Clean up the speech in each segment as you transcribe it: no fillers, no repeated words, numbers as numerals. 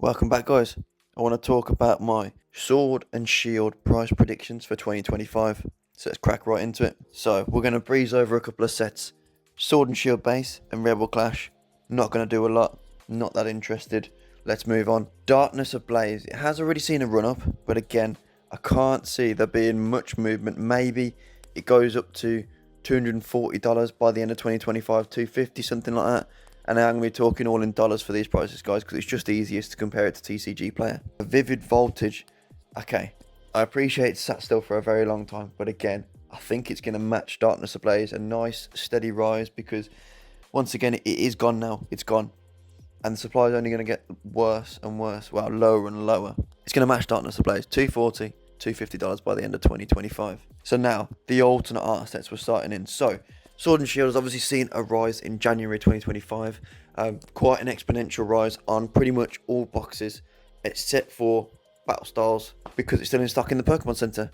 Welcome back, guys. I want to talk about my Sword and Shield price predictions for 2025. So let's crack right into it. So we're going to breeze over a couple of sets. Sword and Shield base and Rebel Clash. Not going to do a lot. Not that interested. Let's move on. Darkness Ablaze. It has already seen a run up, but again, I can't see there being much movement. Maybe it goes up to $240 by the end of 2025, $250, something like that. And I'm going to be talking all in dollars for these prices, guys, because it's just easiest to compare it to TCG Player. A Vivid Voltage. Okay, I appreciate it's sat still for a very long time, but again, I think it's going to match Darkness Ablaze, a nice steady rise, because once again, it is gone now. It's gone. And the supply is only going to get worse and worse, well, lower and lower. It's going to match Darkness Ablaze, $240, $250 by the end of 2025. So now, the alternate art sets we're starting in. So, Sword and Shield has obviously seen a rise in January 2025. Quite an exponential rise on pretty much all boxes, except for Battle Styles, because it's still in stock in the Pokemon Center.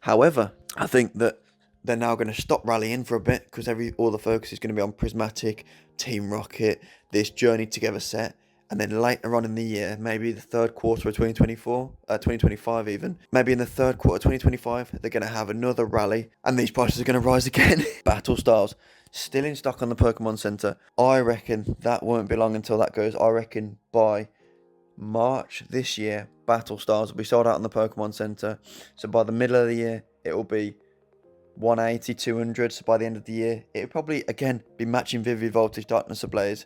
However, I think that they're now going to stop rallying for a bit, because all the focus is going to be on Prismatic, Team Rocket, this Journey Together set. And then later on in the year, maybe the third quarter of 2025 even, maybe in the third quarter of 2025, they're going to have another rally and these prices are going to rise again. Battle Styles, still in stock on the Pokemon Center. I reckon that won't be long until that goes. I reckon by March this year, Battle Styles will be sold out on the Pokemon Center. So by the middle of the year, it will be 180, 200. So by the end of the year, it'll probably, again, be matching Vivid Voltage, Darkness Ablaze.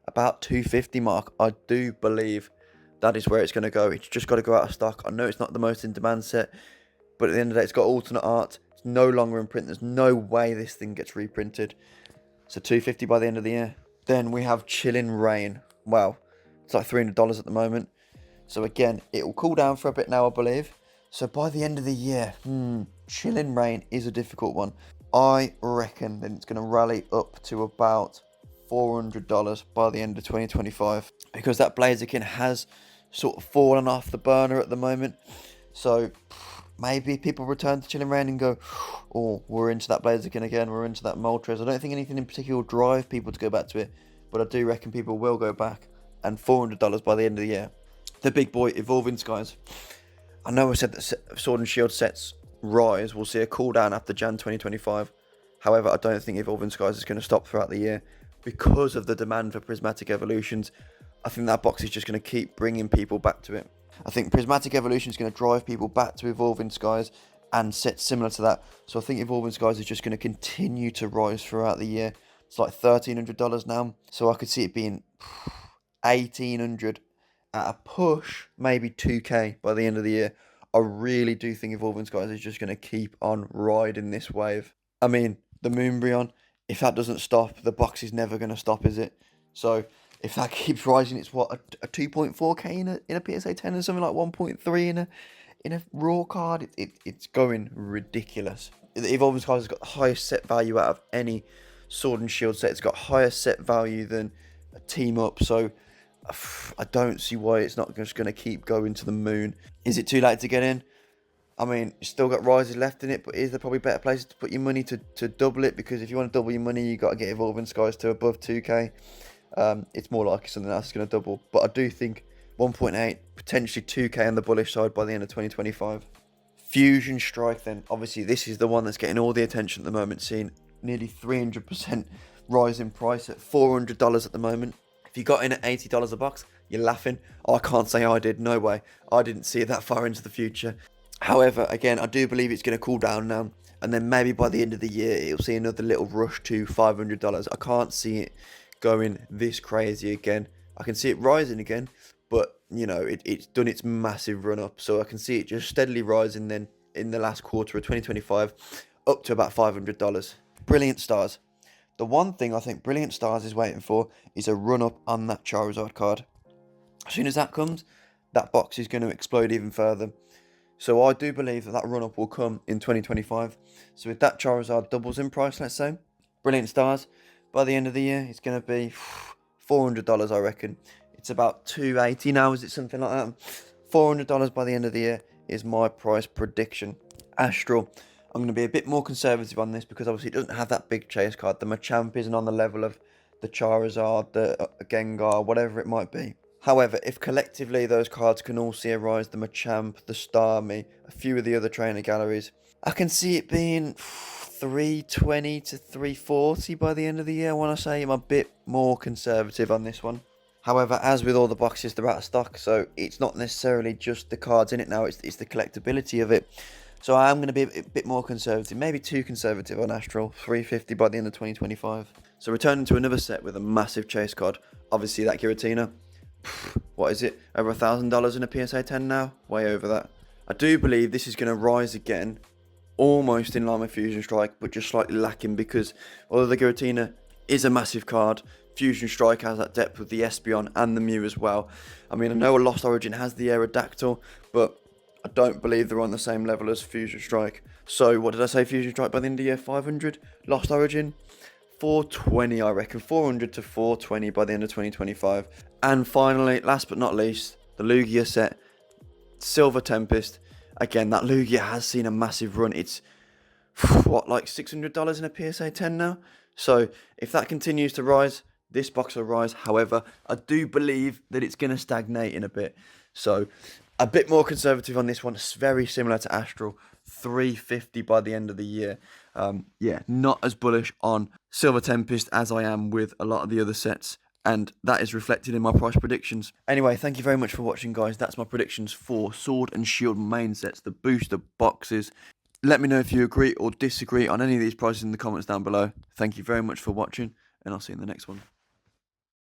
About 250 mark. I do believe that is where it's going to go. It's just got to go out of stock. I know it's not the most in demand set, but at the end of the day, it's got alternate art. It's no longer in print. There's no way this thing gets reprinted. So 250 by the end of the year. Then we have Chilling Rain. Wow, it's like $300 at the moment. So again, it will cool down for a bit now, I believe. So by the end of the year, Chilling Rain is a difficult one. I reckon that it's going to rally up to about $400 by the end of 2025, because that Blaziken has sort of fallen off the burner at the moment. So maybe people return to Chilling Rain and go, oh, we're into that Blaziken again, we're into that Moltres. I don't think anything in particular will drive people to go back to it, but I do reckon people will go back. And $400 by the end of the year. The big boy, Evolving Skies. I know I said that Sword and Shield sets rise will see a cooldown after Jan 2025. However, I don't think Evolving Skies is going to stop throughout the year, because of the demand for Prismatic Evolutions. I think that box is just going to keep bringing people back to it. I think Prismatic Evolution is going to drive people back to Evolving Skies and sets similar to that. So I think Evolving Skies is just going to continue to rise throughout the year. It's like $1,300 now. So I could see it being $1,800 at a push, maybe $2,000 by the end of the year. I really do think Evolving Skies is just going to keep on riding this wave. I mean, the Moonbryon, if that doesn't stop, the box is never going to stop, is it? So if that keeps rising, it's what, a 2.4k in a PSA 10 and something like 1.3 in a raw card. It's going ridiculous. The Evolving Skies has got the highest set value out of any Sword and Shield set. It's got higher set value than a Team Up. So I don't see why it's not just going to keep going to the moon. Is it too late to get in? I mean, you still got rises left in it, but is there probably better places to put your money to double it? Because if you want to double your money, you got to get Evolving Skies to above 2k. It's more likely something else is going to double. But I do think 1.8, potentially 2k on the bullish side by the end of 2025. Fusion Strike then. Obviously, this is the one that's getting all the attention at the moment, seeing nearly 300% rise in price at $400 at the moment. If you got in at $80 a box, you're laughing. Oh, I can't say I did. No way. I didn't see it that far into the future. However, again, I do believe it's going to cool down now, and then maybe by the end of the year, it'll see another little rush to $500. I can't see it going this crazy again. I can see it rising again, but, you know, it's done its massive run up, so I can see it just steadily rising then in the last quarter of 2025 up to about $500. Brilliant Stars. The one thing I think Brilliant Stars is waiting for is a run up on that Charizard card. As soon as that comes, that box is going to explode even further. So I do believe that run-up will come in 2025. So if that Charizard doubles in price, let's say, Brilliant Stars, by the end of the year, it's going to be $400, I reckon. It's about $280 now, is it something like that? $400 by the end of the year is my price prediction. Astral, I'm going to be a bit more conservative on this, because obviously it doesn't have that big chase card. The Machamp isn't on the level of the Charizard, the Gengar, whatever it might be. However, if collectively those cards can all see a rise, the Machamp, the Starmie, a few of the other trainer galleries, I can see it being 320 to 340 by the end of the year. I want to say I'm a bit more conservative on this one. However, as with all the boxes, they're out of stock, so it's not necessarily just the cards in it now, it's the collectability of it. So I am going to be a bit more conservative, maybe too conservative on Astral, 350 by the end of 2025. So returning to another set with a massive chase card, obviously that Giratina. What is it, over $1,000 in a PSA 10 now? Way over that. I do believe this is going to rise again, almost in line with Fusion Strike, but just slightly lacking because although the Giratina is a massive card, Fusion Strike has that depth with the Espeon and the Mew as well. I mean, I know a Lost Origin has the Aerodactyl, but I don't believe they're on the same level as Fusion Strike. So, what did I say, Fusion Strike by the end of the year? 500? Lost Origin? 420, I reckon. 400 to 420 by the end of 2025. And finally, last but not least, the Lugia set. Silver Tempest. Again, that Lugia has seen a massive run. It's, what, like $600 in a PSA 10 now? So, if that continues to rise, this box will rise. However, I do believe that it's going to stagnate in a bit. So, a bit more conservative on this one. It's very similar to Astral. 350 by the end of the year. Yeah, not as bullish on Silver Tempest as I am with a lot of the other sets. And that is reflected in my price predictions. Anyway, thank you very much for watching, guys. That's my predictions for Sword and Shield main sets, the booster boxes. Let me know if you agree or disagree on any of these prices in the comments down below. Thank you very much for watching, and I'll see you in the next one.